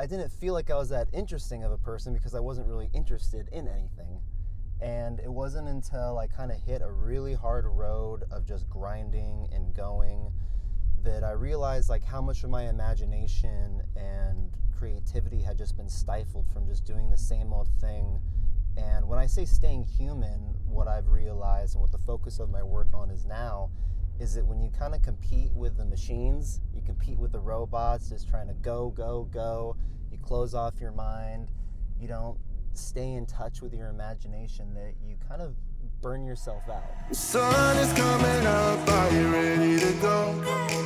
I didn't feel like I was that interesting of a person because I wasn't really interested in anything. And it wasn't until I kind of hit a really hard road of just grinding and going that I realized like how much of my imagination and creativity had just been stifled from just doing the same old thing. And when I say staying human, what I've realized and what the focus of my work on is now is that when you kind of compete with the machines, you compete with the robots, just trying to go, you close off your mind, you don't stay in touch with your imagination, that you kind of burn yourself out. The sun is coming up, are you ready to go?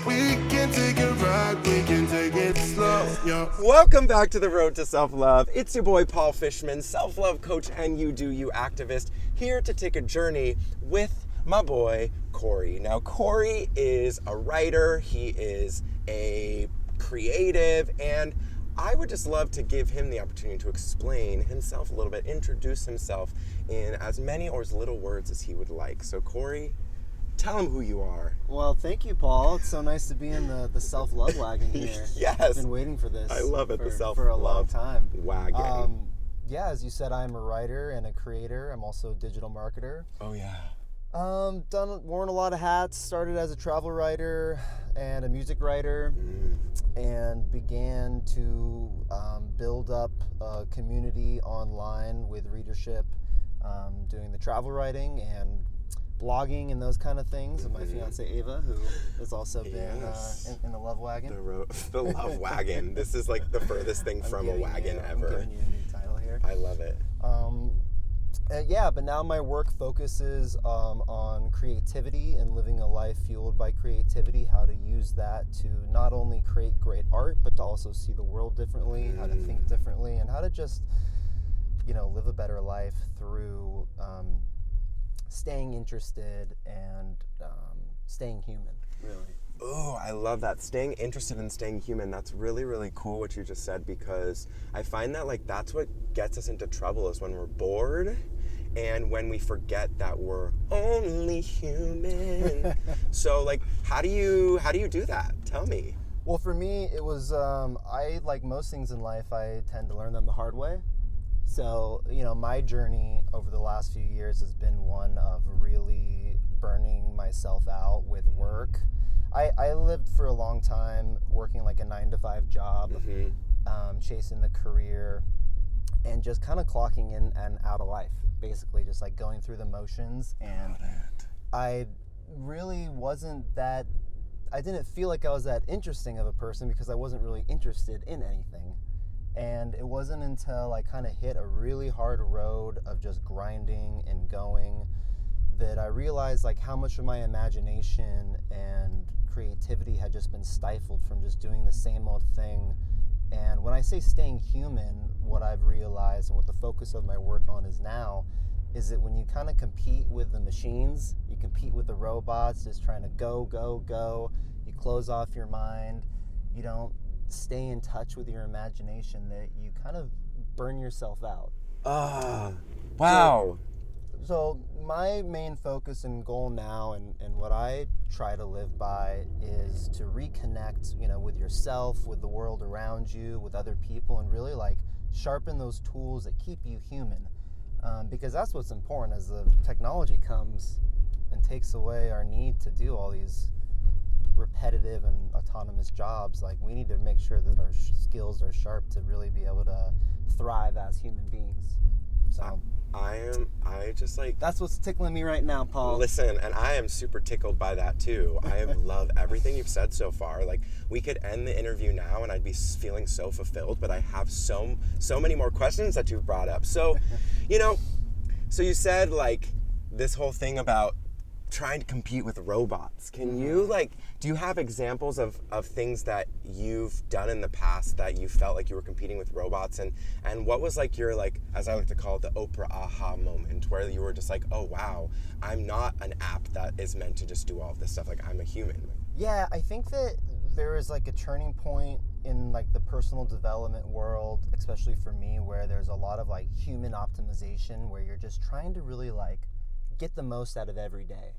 We can take a ride, we can take it slow, yo. Welcome back to the Road to Self-Love. It's your boy Paul Fishman, self-love coach and you do you activist, here to take a journey with my boy Corey. Now Corey is a writer, he is a creative, and I would just love to give him the opportunity to explain himself a little bit, introduce himself in as many or as little words as he would like. So Corey, tell him who you are. Well, thank you, Paul. It's so nice to be in the self-love wagon here. Yes. I've been waiting for this. I love it, for a long time. Wagon. Yeah, as you said, I'm a writer and a creator. I'm also a digital marketer. Oh yeah. Worn a lot of hats, started as a travel writer and a music writer, and began to build up a community online with readership, doing the travel writing and blogging and those kind of things with my fiance Ava, who has also been in the love wagon. The love wagon. This is like the furthest thing from a wagon ever. I'm giving you a new title here. I love it. Yeah, but now my work focuses on creativity and living a life fueled by creativity, how to use that to not only create great art, but to also see the world differently, how to think differently, and how to just, live a better life through staying interested and staying human, really. Oh, I love that. Staying interested and staying human. That's really, really cool what you just said, because I find that that's what gets us into trouble is when we're bored and when we forget that we're only human. So how do you do that? Tell me. Well, for me, it was, I, like most things in life, I tend to learn them the hard way. So, my journey over the last few years has been one of really burning myself out with work. I lived for a long time working like a 9-to-5 job, chasing the career, and just kind of clocking in and out of life, basically just like going through the motions. And I really I didn't feel like I was that interesting of a person because I wasn't really interested in anything. And it wasn't until I kind of hit a really hard road of just grinding and going that I realized like how much of my imagination and creativity had just been stifled from just doing the same old thing. And when I say staying human, what I've realized and what the focus of my work on is now is that when you kind of compete with the machines, you compete with the robots, just trying to go, you close off your mind, you don't stay in touch with your imagination, that you kind of burn yourself out. Wow. So my main focus and goal now and what I try to live by is to reconnect, with yourself, with the world around you, with other people, and really sharpen those tools that keep you human. Because that's what's important as the technology comes and takes away our need to do all these repetitive and autonomous jobs. We need to make sure that our skills are sharp to really be able to thrive as human beings. So that's what's tickling me right now, Paul. Listen, and I am super tickled by that too. I love everything you've said so far. We could end the interview now and I'd be feeling so fulfilled, but I have so many more questions that you've brought up. So, so you said this whole thing about trying to compete with robots. Can you do you have examples of things that you've done in the past that you felt like you were competing with robots, and what was your as I like to call it, the Oprah aha moment, where you were just oh wow, I'm not an app that is meant to just do all of this stuff, I'm a human? Yeah, I think that there is a turning point in the personal development world, especially for me, where there's a lot of human optimization, where you're just trying to really get the most out of every day.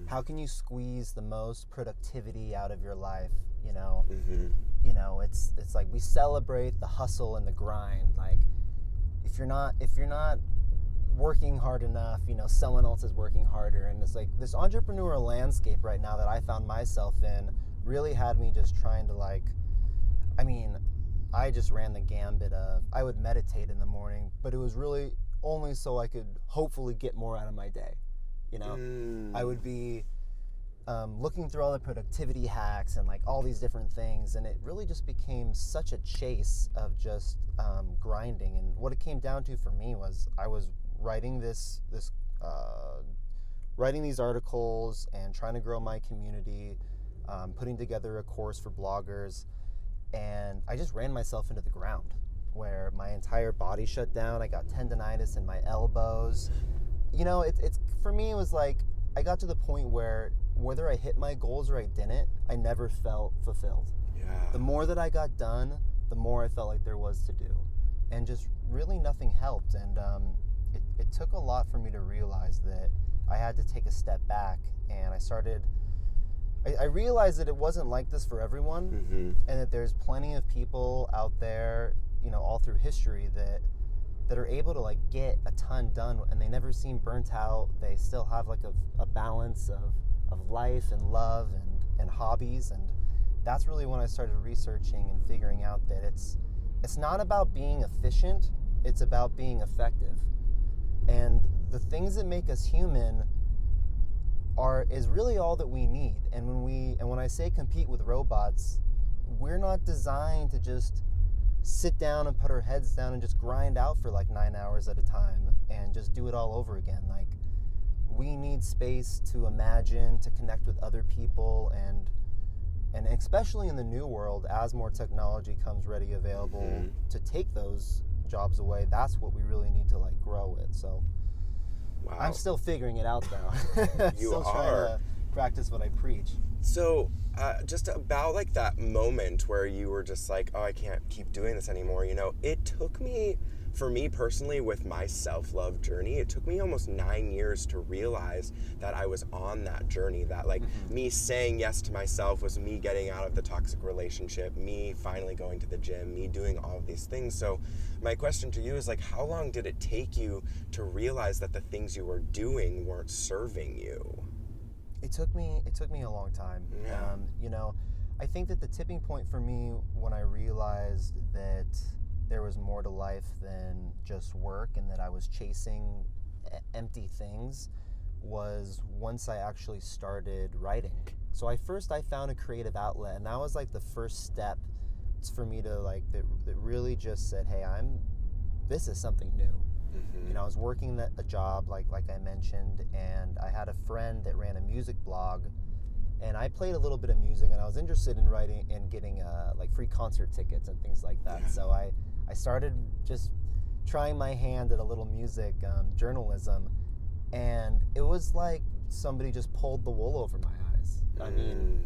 How can you squeeze the most productivity out of your life? you know, it's like we celebrate the hustle and the grind. Like, if you're not working hard enough, you know, someone else is working harder. And it's like this entrepreneurial landscape right now that I found myself in really had me just trying to, like, I mean, I just ran the gambit of, I would meditate in the morning, but it was really only so I could hopefully get more out of my day. You know, I would be looking through all the productivity hacks and like all these different things, and it really just became such a chase of just grinding. And what it came down to for me was I was writing writing these articles and trying to grow my community, putting together a course for bloggers, and I just ran myself into the ground where my entire body shut down. I got tendonitis in my elbows. You know, it's for me, it was like I got to the point where whether I hit my goals or I didn't, I never felt fulfilled. Yeah. The more that I got done, the more I felt like there was to do. And just really nothing helped. And it took a lot for me to realize that I had to take a step back. And I realized that it wasn't like this for everyone. Mm-hmm. And that there's plenty of people out there, you know, all through history that are able to like get a ton done, and they never seem burnt out. They still have like a balance of life and love and hobbies. And that's really when I started researching and figuring out that it's not about being efficient, it's about being effective. And the things that make us human is really all that we need. And when I say compete with robots, we're not designed to just sit down and put our heads down and just grind out for like 9 hours at a time and just do it all over again. Like, we need space to imagine, to connect with other people, and especially in the new world, as more technology comes ready available Mm-hmm. to take those jobs away, that's what we really need to like grow with. So Wow. I'm still figuring it out though. You still trying are. to practice what I preach. So, just about like that moment where you were just like, oh, I can't keep doing this anymore, you know, it took me, for me personally, with my self-love journey, it took me almost 9 years to realize that I was on that journey, that like me saying yes to myself was me getting out of the toxic relationship, me finally going to the gym, me doing all of these things. So my question to you is like, how long did it take you to realize that the things you were doing weren't serving you? It took me a long time. Yeah. You know, I think that the tipping point for me when I realized that there was more to life than just work and that I was chasing empty things was once I actually started writing. So I found a creative outlet, and that was like the first step for me to like that really just said, hey, this is something new. Mm-hmm. You know, I was working a job like I mentioned, and I had a friend that ran a music blog, and I played a little bit of music, and I was interested in writing and getting like free concert tickets and things like that. Yeah. So I started just trying my hand at a little music journalism, and it was like somebody just pulled the wool over my eyes. I mean,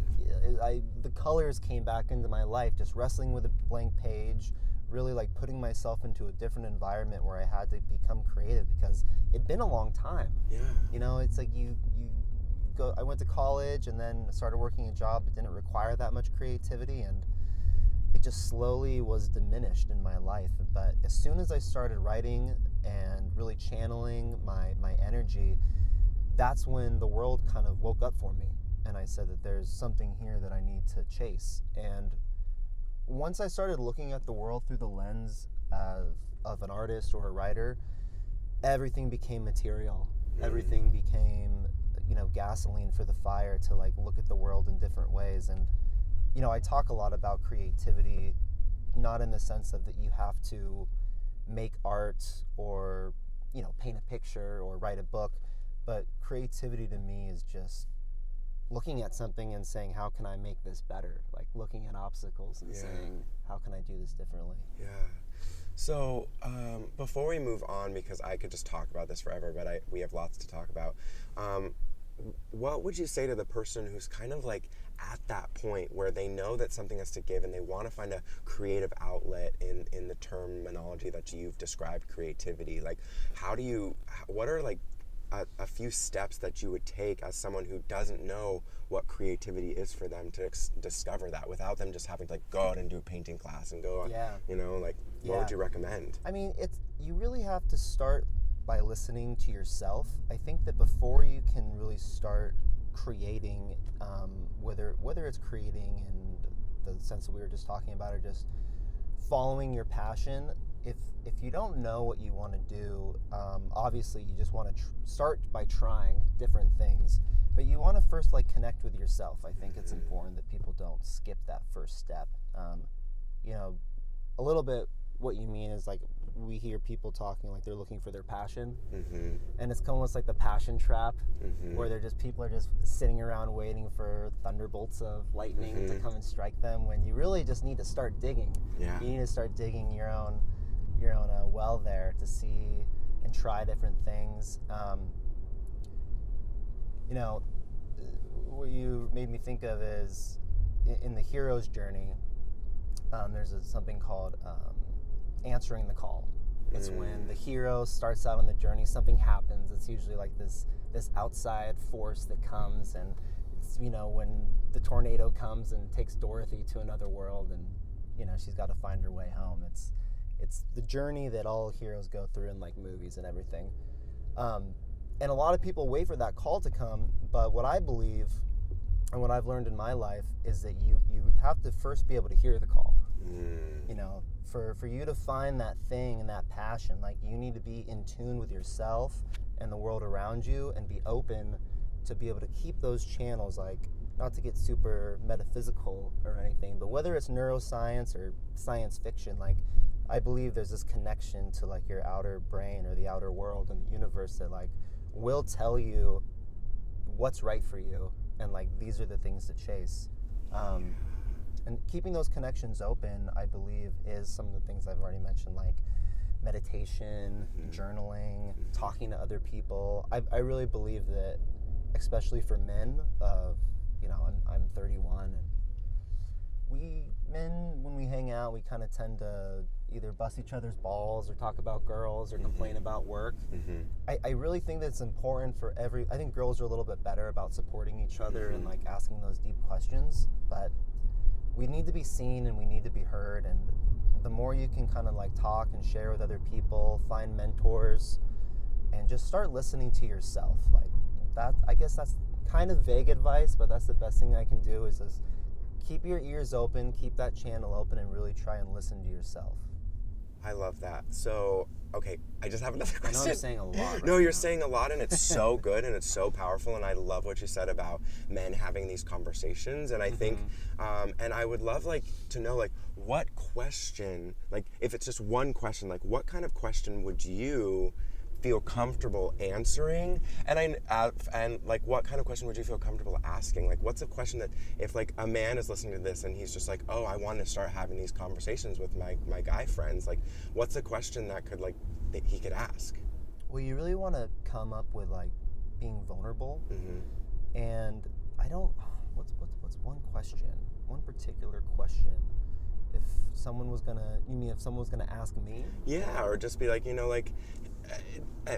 the colors came back into my life, just wrestling with a blank page, really like putting myself into a different environment where I had to become creative because it'd been a long time. Yeah. You know, it's like I went to college and then started working a job that didn't require that much creativity, and it just slowly was diminished in my life. But as soon as I started writing and really channeling my energy, that's when the world kind of woke up for me, and I said that there's something here that I need to chase. And once I started looking at the world through the lens of an artist or a writer, everything became material. Everything became, you know, gasoline for the fire to like look at the world in different ways. And, you know, I talk a lot about creativity, not in the sense of that you have to make art or, you know, paint a picture or write a book, but creativity to me is just looking at something and saying, how can I make this better? Like looking at obstacles and saying, how can I do this differently? Yeah. So before we move on, because I could just talk about this forever, but we have lots to talk about. What would you say to the person who's kind of like at that point where they know that something has to give and they want to find a creative outlet in the terminology that you've described, creativity? Like, what are like a few steps that you would take as someone who doesn't know what creativity is for them to discover that without them just having to like go out and do a painting class and go on, you know, like what would you recommend? I mean, you really have to start by listening to yourself. I think that before you can really start creating, whether it's creating in the sense that we were just talking about or just following your passion, if you don't know what you want to do, obviously you just want to start by trying different things, but you want to first like connect with yourself. I think it's important that people don't skip that first step. You know, a little bit what you mean is like we hear people talking like they're looking for their passion, and it's almost like the passion trap, where people are just sitting around waiting for thunderbolts of lightning to come and strike them, when you really just need to start digging. You need to start digging your own well there to see and try different things. You know, what you made me think of is in the hero's journey, there's something called answering the call. It's when the hero starts out on the journey, something happens. It's usually like this outside force that comes, and it's, you know, when the tornado comes and takes Dorothy to another world, and you know she's got to find her way home. It's the journey that all heroes go through in like movies and everything. And a lot of people wait for that call to come, but what I believe and what I've learned in my life is that you have to first be able to hear the call. You know, for you to find that thing and that passion, like you need to be in tune with yourself and the world around you and be open to be able to keep those channels, like not to get super metaphysical or anything, but whether it's neuroscience or science fiction, like I believe there's this connection to like your outer brain or the outer world and the universe that like will tell you what's right for you, and like these are the things to chase. And keeping those connections open, I believe, is some of the things I've already mentioned, like meditation, journaling, talking to other people. I really believe that, especially for men, you know, I'm 31, and when we hang out, we kind of tend to either bust each other's balls or talk about girls or complain about work. I really think that it's important for I think girls are a little bit better about supporting each other and like asking those deep questions, but we need to be seen and we need to be heard, and the more you can kind of like talk and share with other people, find mentors, and just start listening to yourself. Like that, I guess that's kind of vague advice, but that's the best thing I can do is just keep your ears open, keep that channel open, and really try and listen to yourself. I love that. So, okay, I just have another question. I know I'm saying a lot. No, you're saying a lot, and it's so good, and it's so powerful, and I love what you said about men having these conversations, and I think, and I would love, like, to know, like, what question, like, if it's just one question, like, what kind of question would you feel comfortable answering, and like what kind of question would you feel comfortable asking? Like what's a question that if like a man is listening to this and he's just like, oh, I want to start having these conversations with my guy friends, like what's a question that could like that he could ask? Well, you really want to come up with like being vulnerable, and I don't what's one particular question if someone was gonna ask me? Yeah, or just be like, you know, like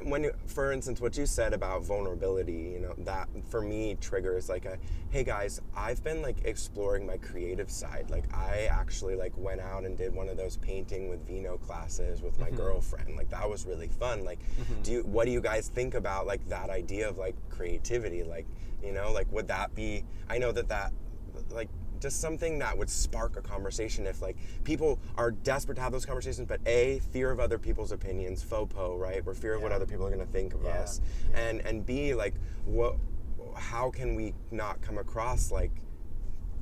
when for instance what you said about vulnerability, you know, that for me triggers like hey guys, I've been like exploring my creative side. Like I actually like went out and did one of those painting with vino classes with my girlfriend. Like that was really fun. Like what do you guys think about like that idea of like creativity? Like, you know, like would that be, I know that like just something that would spark a conversation if like people are desperate to have those conversations, but A, fear of other people's opinions, FOPO, right? We're fear of what other people are gonna think of us. And B, like how can we not come across like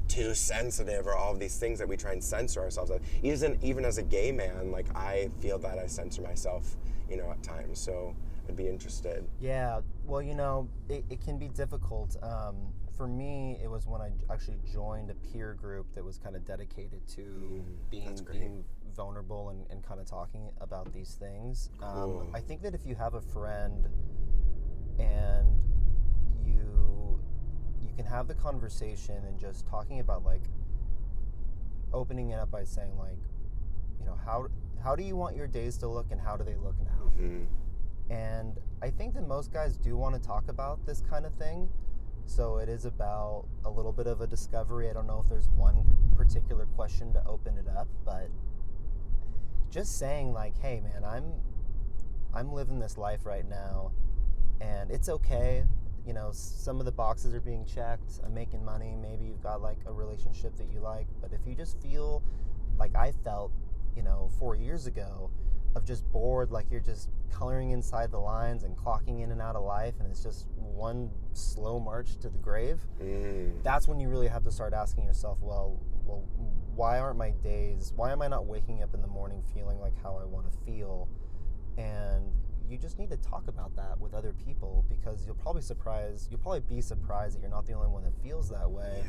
too sensitive or all of these things that we try and censor ourselves of? Even as a gay man, like I feel that I censor myself, you know, at times. So I'd be interested. Yeah, well, you know, it can be difficult. For me, it was when I actually joined a peer group that was kind of dedicated to being vulnerable and kind of talking about these things. Cool. I think that if you have a friend and you can have the conversation and just talking about like opening it up by saying like, you know, how do you want your days to look and how do they look now? And I think that most guys do want to talk about this kind of thing. So it is about a little bit of a discovery. I don't know if there's one particular question to open it up, but just saying like, hey man, I'm living this life right now and it's okay. You know, some of the boxes are being checked. I'm making money. Maybe you've got like a relationship that you like, but if you just feel like I felt, 4 years ago, of just bored, like you're just coloring inside the lines and clocking in and out of life, and it's just one slow march to the grave. That's when you really have to start asking yourself, well, why am I not waking up in the morning feeling like how I want to feel? And you just need to talk about that with other people, because you'll probably be surprised that you're not the only one that feels that way.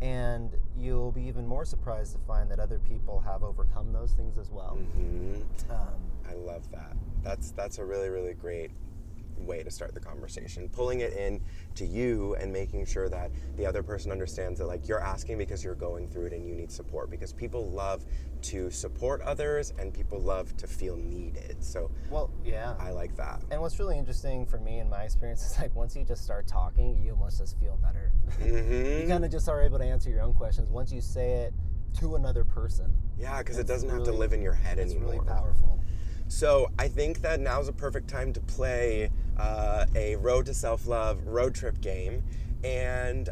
And you'll be even more surprised to find that other people have overcome those things as well. I love that. That's a really, really great way to start the conversation. Pulling it in to you and making sure that the other person understands that like you're asking because you're going through it and you need support, because people love to support others and people love to feel needed. So I like that. And what's really interesting for me in my experience is like once you just start talking, you almost just feel better. You kind of just are able to answer your own questions once you say it to another person. Yeah, because it doesn't have to live in your head anymore. It's really powerful. So I think that now's a perfect time to play a Road to Self-Love road trip game. And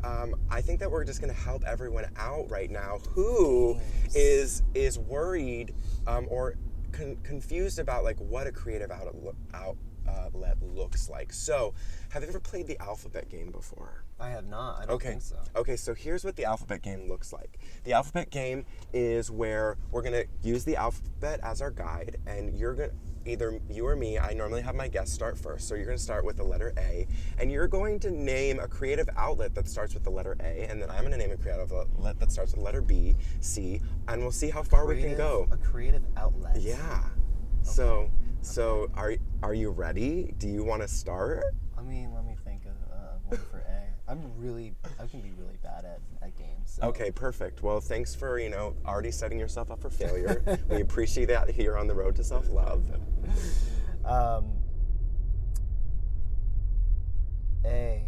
I think that we're just going to help everyone out right now who is worried or confused about like what a creative outlet looks like. So have you ever played the alphabet game before? I have not. I don't think so. Okay, so here's what the alphabet game looks like. The alphabet game is where we're going to use the alphabet as our guide, and you're going to, either you or me, I normally have my guest start first, so you're going to start with the letter A, and you're going to name a creative outlet that starts with the letter A, and then I'm going to name a creative outlet that starts with the letter B, C, and we'll see how far we can go. A creative outlet. Yeah. Okay. So are you ready? Do you want to start? Let me think of one for A. I can be really bad at games. So. Okay, perfect. Well, thanks for, already setting yourself up for failure. We appreciate that here on the Road to Self-Love. A.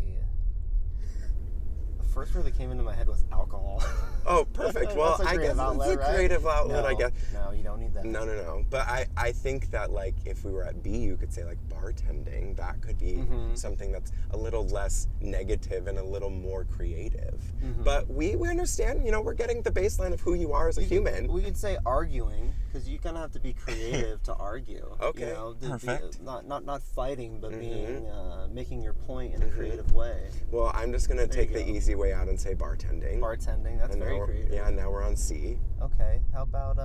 The first word that came into my head was alcohol. Oh, perfect. Well, I guess outlet, it's a creative outlet, I guess. No, you don't need that. No. But I think that, like, if we were at B, you could say, like, bartending. That could be something that's a little less negative and a little more creative. But we understand, we're getting the baseline of who you are as a human. We could say arguing, because you kind of have to be creative to argue. Okay, perfect. Not fighting, but being making your point in a creative way. Well, I'm just going to take the easy way out and say bartending. Bartending, that's very creative. Yeah, now we're on C. Okay, how about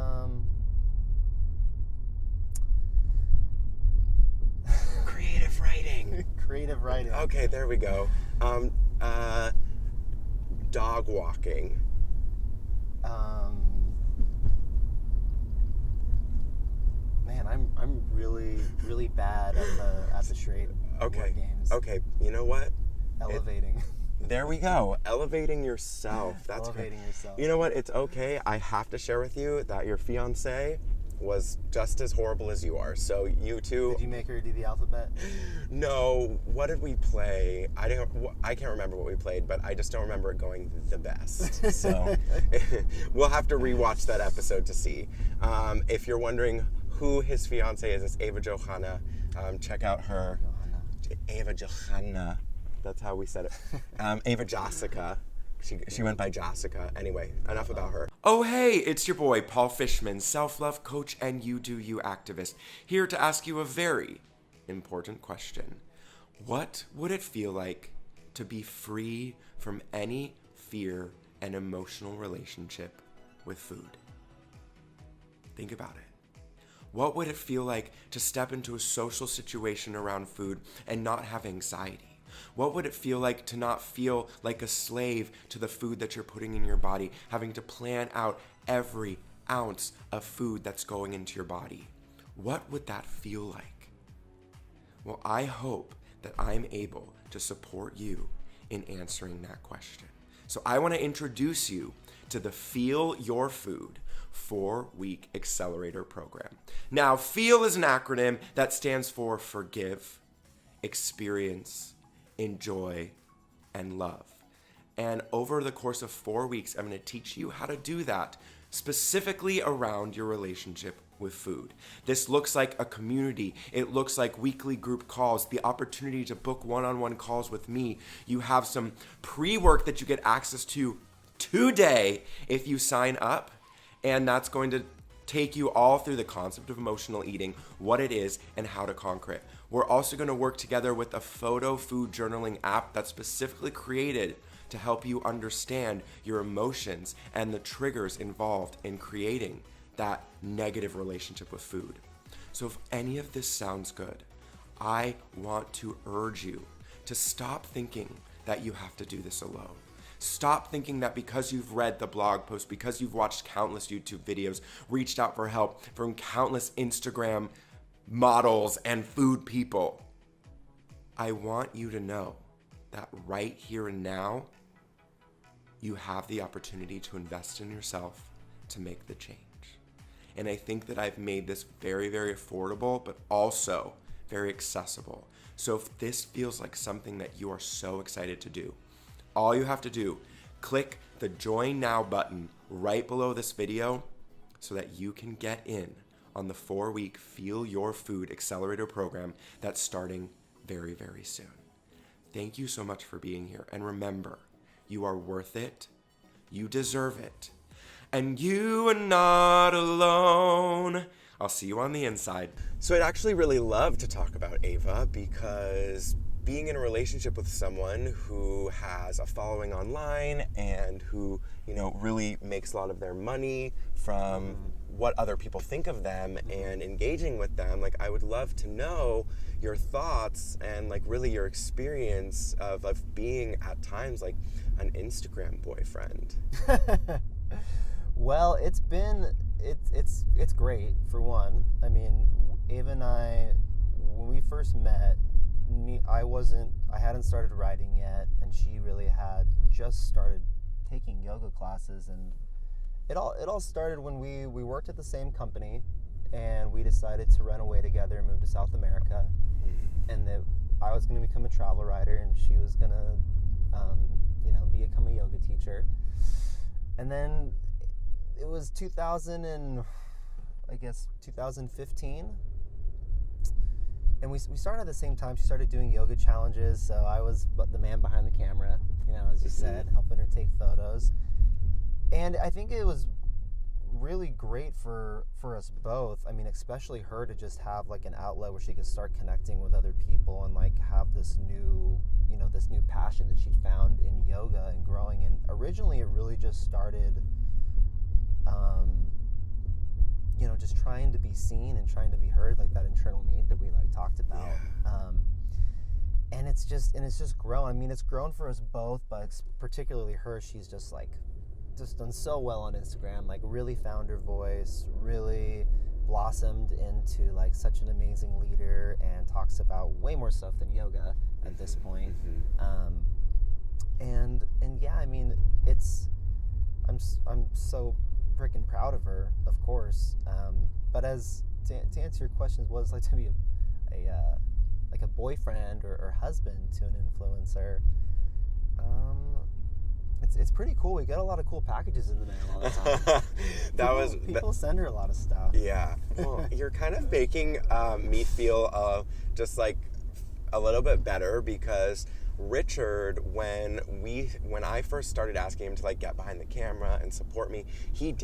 creative writing. Creative writing. Okay, there we go. Dog walking. Man, I'm really bad at the straight word games. Okay, you know what? Elevating. There we go. Elevating yourself. That's Elevating yourself. You know what? It's okay. I have to share with you that your fiance was just as horrible as you are. So you two. Did you make her do the alphabet? No. What did we play? I can't remember what we played, but I just don't remember it going the best. So we'll have to rewatch that episode to see. If you're wondering who his fiance is, it's Ava Johanna. Check out her. Ava Johanna. That's how we said it. Ava Jessica. She went by Jessica. Anyway, enough about her. Oh, hey, it's your boy, Paul Fishman, self-love coach and You Do You activist, here to ask you a very important question. What would it feel like to be free from any fear and emotional relationship with food? Think about it. What would it feel like to step into a social situation around food and not have anxiety? What would it feel like to not feel like a slave to the food that you're putting in your body, having to plan out every ounce of food that's going into your body? What would that feel like? Well, I hope that I'm able to support you in answering that question. So I want to introduce you to the Feel Your Food 4-week Accelerator program. Now, FEEL is an acronym that stands for forgive, experience, enjoy, and love. And over the course of 4 weeks, I'm going to teach you how to do that specifically around your relationship with food. This looks like a community. It looks like weekly group calls, the opportunity to book one-on-one calls with me. You have some pre-work that you get access to today if you sign up, and that's going to take you all through the concept of emotional eating, what it is, and how to conquer it. We're also going to work together with a photo food journaling app that's specifically created to help you understand your emotions and the triggers involved in creating that negative relationship with food. So if any of this sounds good, I want to urge you to stop thinking that you have to do this alone. Stop thinking that because you've read the blog post, because you've watched countless YouTube videos, reached out for help from countless Instagram models and food people. I want you to know that right here and now, you have the opportunity to invest in yourself to make the change. And I think that I've made this very, very affordable, but also very accessible. So if this feels like something that you are so excited to do, all you have to do, click the Join Now button right below this video so that you can get in on the 4-week Feel Your Food Accelerator program that's starting very, very soon. Thank you so much for being here. And remember, you are worth it. You deserve it. And you are not alone. I'll see you on the inside. So I'd actually really love to talk about Ava because being in a relationship with someone who has a following online and who, really makes a lot of their money from what other people think of them and engaging with them, I would love to know your thoughts and really your experience of being at times an Instagram boyfriend. Well, it's great for one. I mean, Ava and I, when we first met, I hadn't started writing yet, and she really had just started taking yoga classes, and it all started when we worked at the same company, and we decided to run away together and move to South America, and that I was going to become a travel writer, and she was going to, become a yoga teacher, and then it was 2015, and we started at the same time. She started doing yoga challenges, so I was the man behind the camera, as you said, helping her take photos. And I think it was really great for us both. I mean, especially her to just have an outlet where she could start connecting with other people and have this new passion that she'd found in yoga and growing. And originally it really just started just trying to be seen and trying to be heard, that internal need that we talked about. Yeah. And it's just grown. I mean, it's grown for us both, but particularly her. She's just done so well on Instagram, really found her voice, really blossomed into such an amazing leader, and talks about way more stuff than yoga at this point. And yeah, I mean, I'm so freaking proud of her, of course. But to answer your question, what it's like to be a boyfriend or husband to an influencer, it's pretty cool. We get a lot of cool packages in the mail all the time. People send her a lot of stuff. Yeah. Well, you're kind of making me feel just a little bit better, because Richard, when I first started asking him to get behind the camera and support me, he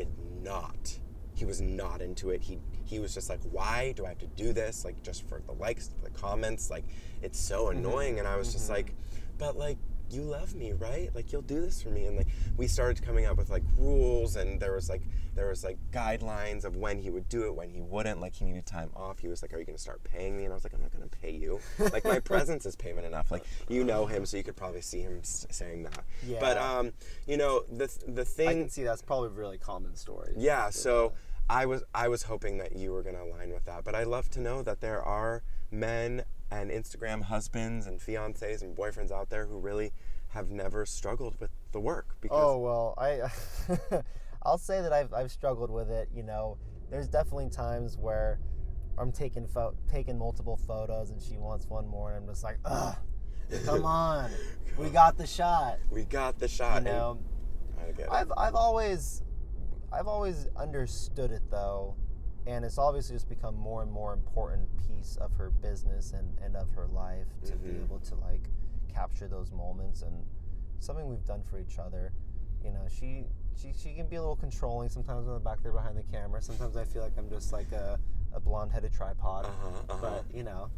was not into it. He was just why do I have to do this? Just for the likes, for the comments, it's so annoying. And I was just but you love me, right? You'll do this for me. And we started coming up with rules, and there was guidelines of when he would do it, when he wouldn't. He needed time off. He was are you going to start paying me? And I was I'm not going to pay you. My presence is payment enough. You know him, so you could probably see him saying that. Yeah. But the thing, I can see that's probably a really common story. Yeah. So I was hoping that you were going to align with that. But I love to know that there are men and Instagram husbands and fiancés and boyfriends out there who really have never struggled with the work. Because I'll say that I've struggled with it. You know, there's definitely times where I'm taking multiple photos and she wants one more, and I'm just like, ugh, come on, we got the shot. We got the shot. You know, I get it. I've always understood it though, and it's obviously just become more and more important piece of her business and of her life to be able to like capture those moments, and something we've done for each other. You know, she can be a little controlling sometimes when I'm back there behind the camera. Sometimes I feel like I'm just like a blonde-headed tripod, but you know.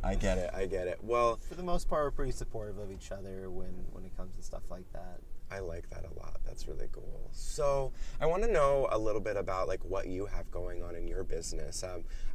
I get it. Well, for the most part, we're pretty supportive of each other when it comes to stuff like that. I like that a lot. That's really cool. So I want to know a little bit about like what you have going on in your business.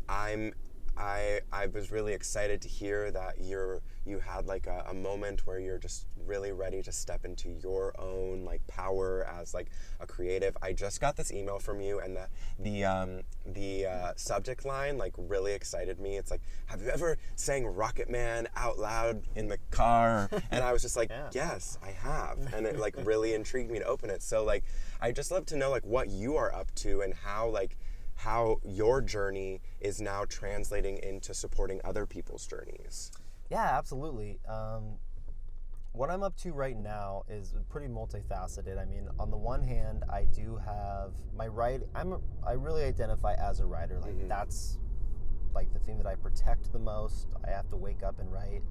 I was really excited to hear that you had like a moment where you're just really ready to step into your own like power as like a creative. I just got this email from you, and the subject line like really excited me. It's like, have you ever sang Rocket Man out loud in the car? And I was just like, yes, I have, and it like really intrigued me to open it. So like, I just love to know like what you are up to and how your journey is now translating into supporting other people's journeys. Yeah, absolutely. What I'm up to right now is pretty multifaceted. I mean, on the one hand, I do have my I really identify as a writer. Like that's like the thing that I protect the most. I have to wake up and write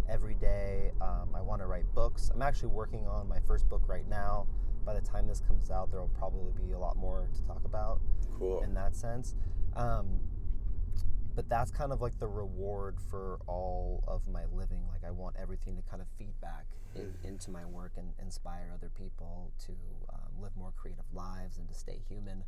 every day. I want to write books. I'm actually working on my first book right now. By the time this comes out, there will probably be a lot more to talk about. Cool. In that sense. But that's kind of like the reward for all of my living. Like I want everything to kind of feed back into my work and inspire other people to live more creative lives and to stay human.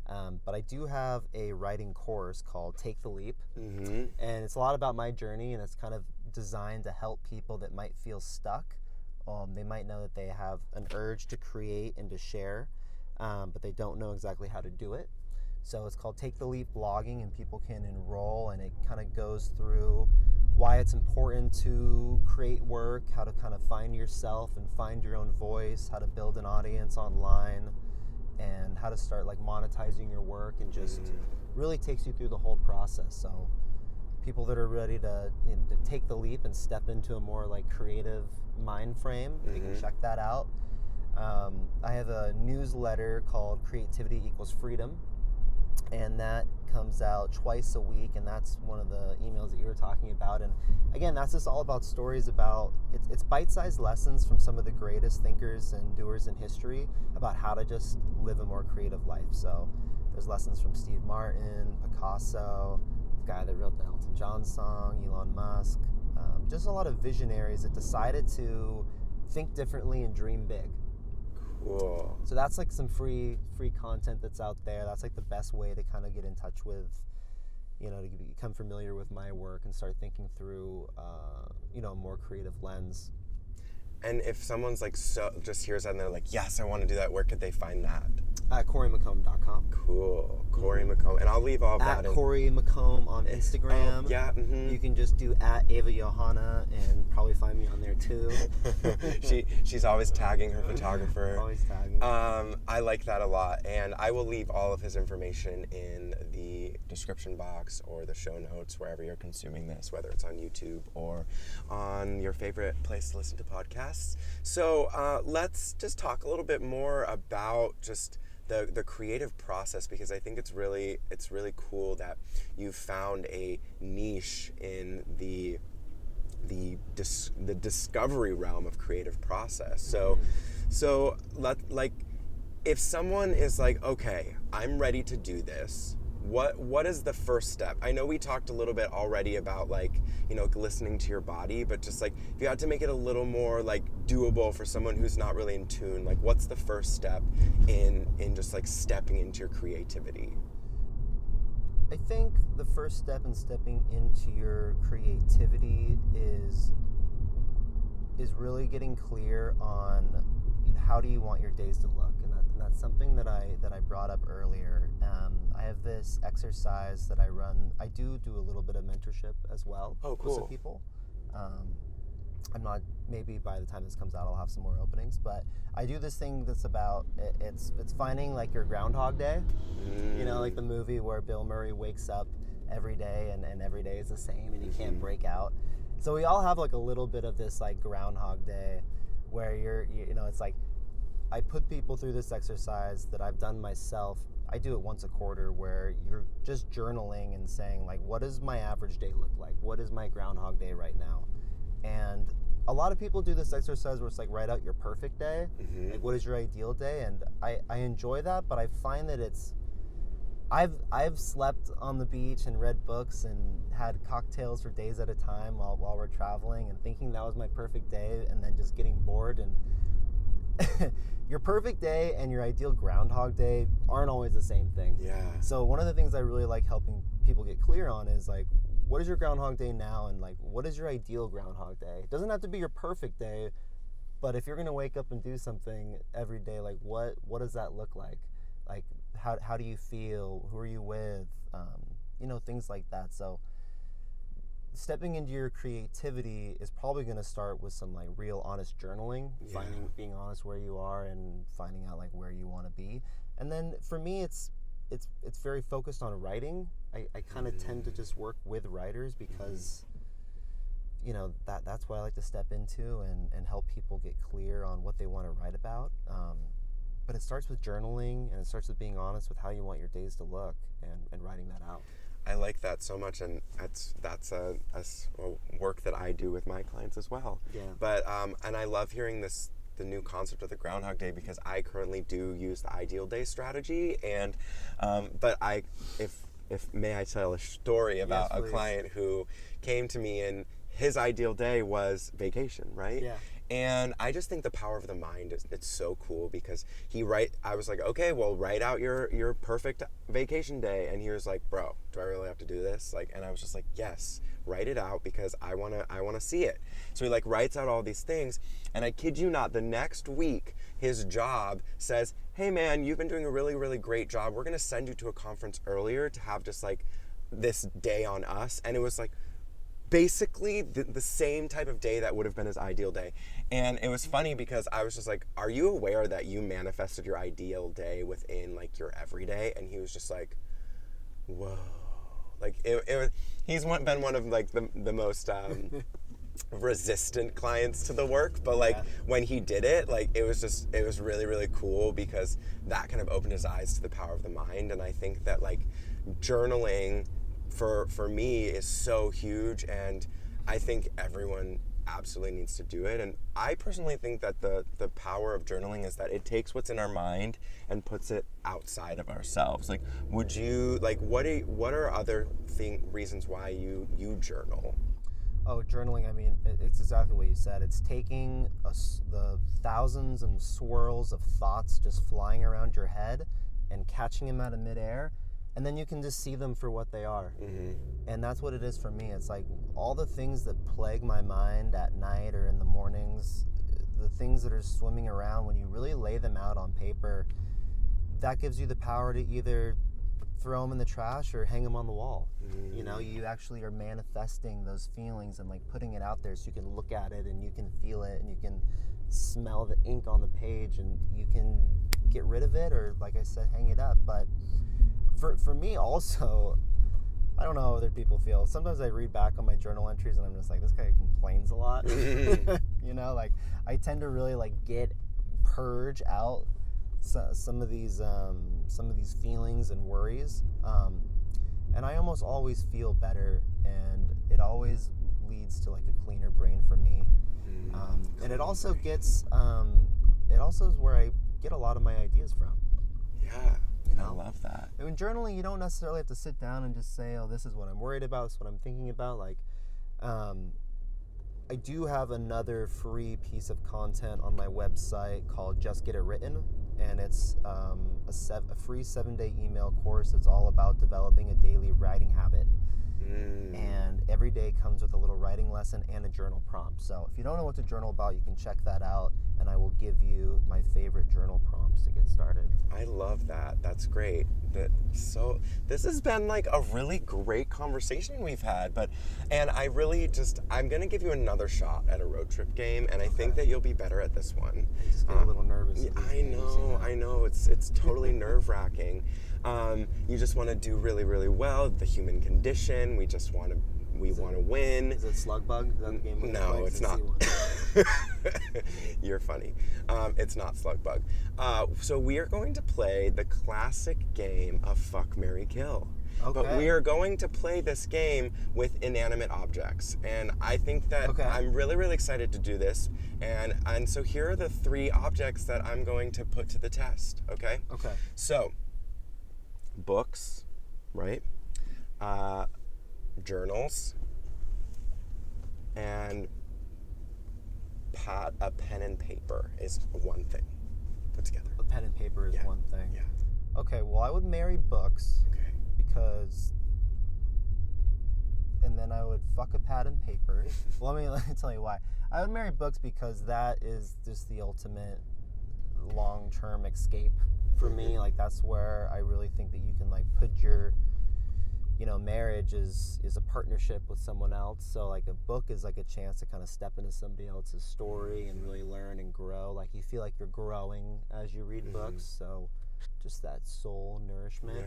But I do have a writing course called Take the Leap. And it's a lot about my journey, and it's kind of designed to help people that might feel stuck. They might know that they have an urge to create and to share, but they don't know exactly how to do it. So it's called Take the Leap Blogging, and people can enroll, and it kind of goes through why it's important to create work, how to kind of find yourself and find your own voice, how to build an audience online, and how to start like monetizing your work, and just really takes you through the whole process. So people that are ready to take the leap and step into a more like creative mind frame, they can check that out. I have a newsletter called Creativity Equals Freedom, and that comes out twice a week, and that's one of the emails that you were talking about. And again, that's just all about stories about, it's bite-sized lessons from some of the greatest thinkers and doers in history about how to just live a more creative life. So there's lessons from Steve Martin, Picasso, the guy that wrote the Elton John song, Elon Musk, just a lot of visionaries that decided to think differently and dream big. Cool. So that's like some free content that's out there. That's like the best way to kind of get in touch with, to become familiar with my work and start thinking through, a more creative lens. And if someone's like just hears that and they're like, yes, I want to do that, where could they find that? At CoreyMcComb.com. Cool. Corey McComb. And I'll leave all of that at in. Corey McComb on Instagram. Oh, yeah. You can just do at Ava Johanna and probably find me on there too. She's always tagging her photographer. Always tagging. I like that a lot. And I will leave all of his information in the description box or the show notes wherever you're consuming this, whether it's on YouTube or on your favorite place to listen to podcasts. So let's just talk a little bit more about just the creative process, because I think it's really cool that you've found a niche in the discovery realm of creative process. So if someone is like, okay, I'm ready to do this, what is the first step? I know we talked a little bit already about listening to your body, but just like if you had to make it a little more like doable for someone who's not really in tune, like what's the first step in just like stepping into your creativity? I think the first step in stepping into your creativity is really getting clear on how do you want your days to look, and that's something that I brought up earlier. I have this exercise that I run. I do a little bit of mentorship as well. Oh, cool. With people. I'm not, maybe by the time this comes out I'll have some more openings, but I do this thing that's about, it's finding like your Groundhog Day, you know, like the movie where Bill Murray wakes up every day and every day is the same and you can't break out. So we all have like a little bit of this like Groundhog Day where you know, it's like, I put people through this exercise that I've done myself. I do it once a quarter where you're just journaling and saying like, what does my average day look like? What is my Groundhog Day right now? And a lot of people do this exercise where it's like, write out your perfect day. Like, what is your ideal day? And I enjoy that, but I find that I've slept on the beach and read books and had cocktails for days at a time while we're traveling and thinking that was my perfect day and then just getting bored. And your perfect day and your ideal Groundhog Day aren't always the same thing. Yeah. So one of the things I really like helping people get clear on is like, what is your Groundhog Day now, and like, what is your ideal Groundhog Day? It doesn't have to be your perfect day, but if you're gonna wake up and do something every day, like what does that look like? Like how do you feel? Who are you with? You know, things like that. So stepping into your creativity is probably going to start with some like real honest journaling, being honest where you are and finding out like where you want to be. And then for me, it's very focused on writing. I kind of tend to just work with writers because, you know, that's what I like to step into and help people get clear on what they want to write about. But it starts with journaling, and it starts with being honest with how you want your days to look and writing that out. I like that so much, and that's a work that I do with my clients as well. Yeah. But and I love hearing the new concept of the Groundhog Day, because I currently do use the ideal day strategy, and but if may I tell a story about a client who came to me and his ideal day was vacation, right? Yeah. And I just think the power of the mind it's so cool, because I was like, okay, well, write out your perfect vacation day. And he was like, bro, do I really have to do this? Like, and I was just like, yes, write it out, because I wanna see it. So he like writes out all these things, and I kid you not, the next week his job says, hey man, you've been doing a really, really great job. We're gonna send you to a conference earlier to have just like this day on us. And it was like basically the same type of day that would have been his ideal day. And it was funny because I was just like, are you aware that you manifested your ideal day within like your everyday? And he was just like, whoa. Like he's been one of like the most resistant clients to the work, but like when he did it, like it was really, really cool, because that kind of opened his eyes to the power of the mind. And I think that like journaling for me is so huge, and I think everyone absolutely needs to do it. And I personally think that the power of journaling is that it takes what's in our mind and puts it outside of ourselves. Like, would you like what are other reasons why you journal? Oh, journaling, I mean, it's exactly what you said. It's taking the thousands and swirls of thoughts just flying around your head and catching them out of midair, and then you can just see them for what they are. And that's what it is for me. It's like all the things that plague my mind at night or in the mornings, the things that are swimming around, when you really lay them out on paper, that gives you the power to either throw them in the trash or hang them on the wall. You know, you actually are manifesting those feelings and like putting it out there so you can look at it and you can feel it and you can smell the ink on the page and you can get rid of it, or like I said, hang it up. But for me also, I don't know how other people feel. Sometimes I read back on my journal entries and I'm just like, this guy complains a lot. You know, like I tend to really like purge out some of these feelings and worries, and I almost always feel better, and it always leads to like a cleaner brain for me. And it also is where I get a lot of my ideas from. Yeah. You know? I love that. And in journaling, you don't necessarily have to sit down and just say, oh, this is what I'm worried about, this is what I'm thinking about. Like, I do have another free piece of content on my website called Just Get It Written, and it's a free 7-day email course that's all about developing a daily writing habit. And every day comes with a little writing lesson and a journal prompt. So if you don't know what to journal about, you can check that out. and I will give you my favorite journal prompts to get started. I love that. That's great. So this has been like a really great conversation we've had, and I'm gonna give you another shot at a road trip game, and I think that you'll be better at this one. I just get a little nervous. I know. It's totally nerve-wracking. You just want to do really, really well. The human condition. We want to win. Is it Slug Bug? Is that the game? No, it's not. You're funny. It's not Slug Bug. So we are going to play the classic game of Fuck, Marry, Kill. Okay. But we are going to play this game with inanimate objects. And I think that I'm really, really excited to do this. And so here are the 3 objects that I'm going to put to the test, okay? Okay. So, books, right? Journals, and a pen and paper is one thing put together. A pen and paper is one thing. Yeah. Okay, well, I would marry books. Okay. And then I would fuck a pad and paper. Well, let me tell you why. I would marry books because that is just the ultimate long-term escape for me. Like, that's where I really think that you can, like, put your, marriage is a partnership with someone else. So, like, a book is like a chance to kind of step into somebody else's story and really learn and grow. Like, you feel like you're growing as you read books. So, just that soul nourishment.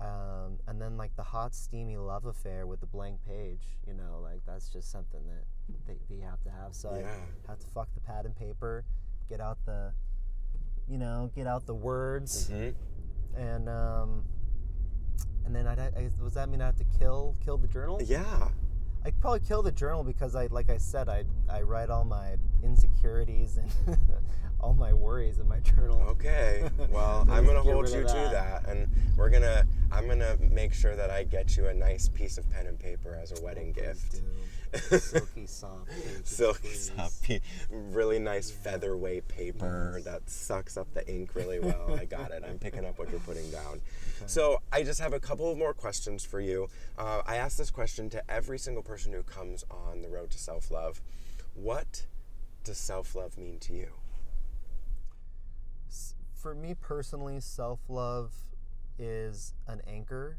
Yeah. And then, like, the hot, steamy love affair with the blank page, like, that's just something that you have to have. So I have to fuck the pad and paper, get out the words, and then does that mean I have to kill the journal? Yeah. I'd probably kill the journal because I write all my insecurities and all my worries in my journal. Okay. Well, I'm gonna hold you to that, and I'm gonna make sure that I get you a nice piece of pen and paper as a wedding gift. Silky soft pages, Silky soft, really nice featherweight paper that sucks up the ink really well. I got it. I'm picking up what you're putting down. Okay. So I just have a couple of more questions for you. I ask this question to every single person who comes on the road to self-love. What does self-love mean to you? For me personally, self-love is an anchor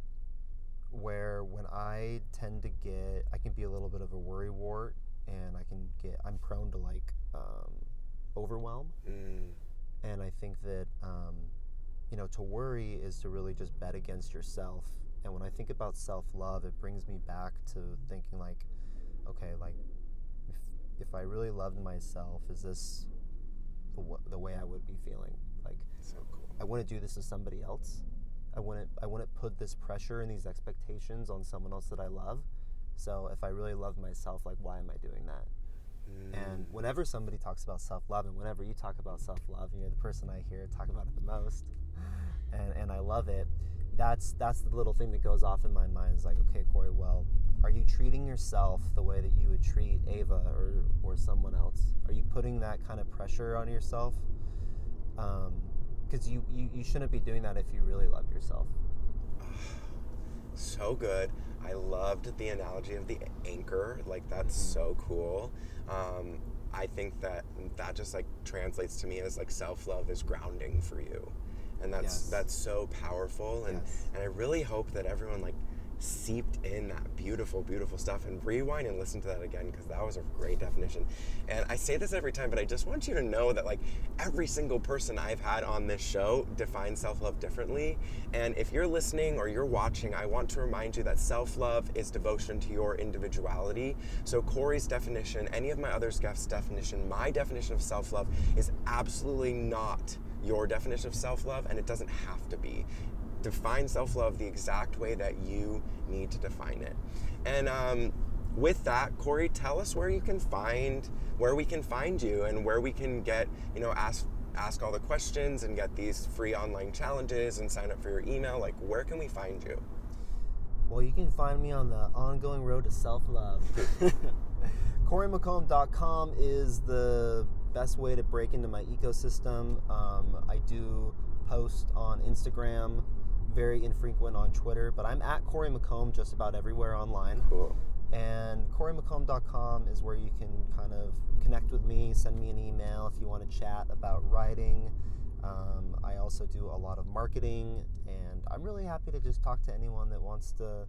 where when I tend to I can be a little bit of a worrywart, and I'm prone to overwhelm. And I think that, to worry is to really just bet against yourself. And when I think about self-love, it brings me back to thinking like, okay, like if I really loved myself, is this the way I would be feeling? Like, so cool. I wouldn't do this to somebody else. I wouldn't put this pressure and these expectations on someone else that I love. So if I really love myself, like, why am I doing that? And whenever somebody talks about self-love, and whenever you talk about self-love, you're the person I hear talk about it the most, and I love it. That's the little thing that goes off in my mind. Is like, okay, Corey, well, are you treating yourself the way that you would treat Ava or someone else? Are you putting that kind of pressure on yourself? Because you shouldn't be doing that if you really love yourself. So good. I loved the analogy of the anchor. Like, that's so cool. I think that just like translates to me as like self-love is grounding for you. And that's so powerful. And I really hope that everyone like seeped in that beautiful, beautiful stuff, and rewind and listen to that again, because that was a great definition. And I say this every time, but I just want you to know that like every single person I've had on this show defines self-love differently. And if you're listening or you're watching, I want to remind you that self-love is devotion to your individuality. So Corey's definition, any of my other guests' definition, my definition of self-love is absolutely not your definition of self-love, and it doesn't have to be. Define self-love the exact way that you need to define it. And with that, Corey, tell us where we can find you, and where we can get, ask all the questions and get these free online challenges and sign up for your email. Like, where can we find you? Well, you can find me on the ongoing road to self-love. CoreyMcComb.com is the best way to break into my ecosystem. I do post on Instagram, very infrequent on Twitter, but I'm at Corey McComb just about everywhere online. Cool. And CoreyMcComb.com is where you can kind of connect with me, send me an email if you want to chat about writing. I also do a lot of marketing, and I'm really happy to just talk to anyone that wants to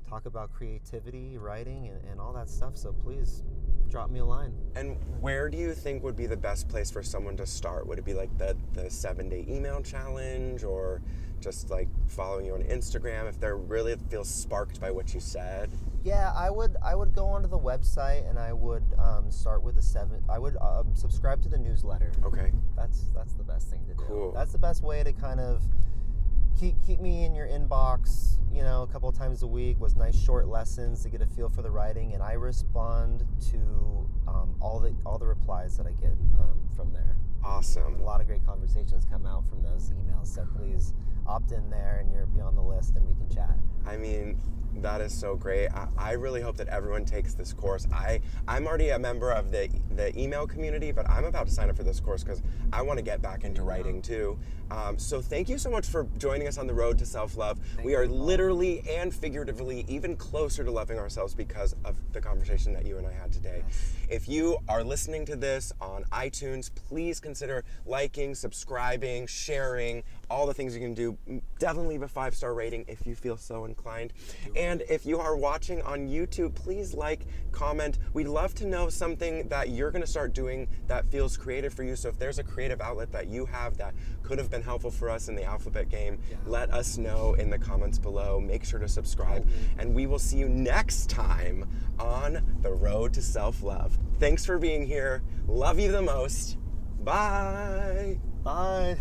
talk about creativity, writing, and all that stuff. So please drop me a line. And where do you think would be the best place for someone to start? Would it be like the 7-day email challenge, or just like following you on Instagram if they're really feel sparked by what you said? Yeah, I would go onto the website, and I would start with I would subscribe to the newsletter. Okay. That's the best thing to do. Cool. That's the best way to kind of keep me in your inbox, you know, a couple of times a week with nice short lessons to get a feel for the writing, and I respond to all the replies that I get from there. Awesome. A lot of great conversations come out from those emails, so please opt in there and you'll be on the list and we can chat. I mean, that is so great. I really hope that everyone takes this course. I'm already a member of the email community, but I'm about to sign up for this course because I want to get back into writing too. So thank you so much for joining us on the road to self-love. We are literally and figuratively even closer to loving ourselves because of the conversation that you and I had today. Yes. If you are listening to this on iTunes, please consider liking, subscribing, sharing, all the things you can do. Definitely leave a 5-star rating if you feel so inclined. And if you are watching on YouTube, please like, comment. We'd love to know something that you're going to start doing that feels creative for you. So if there's a creative outlet that you have that could have been helpful for us in the alphabet game, let us know in the comments below. Make sure to subscribe. And we will see you next time on the road to self-love. Thanks for being here. Love you the most. Bye. Bye.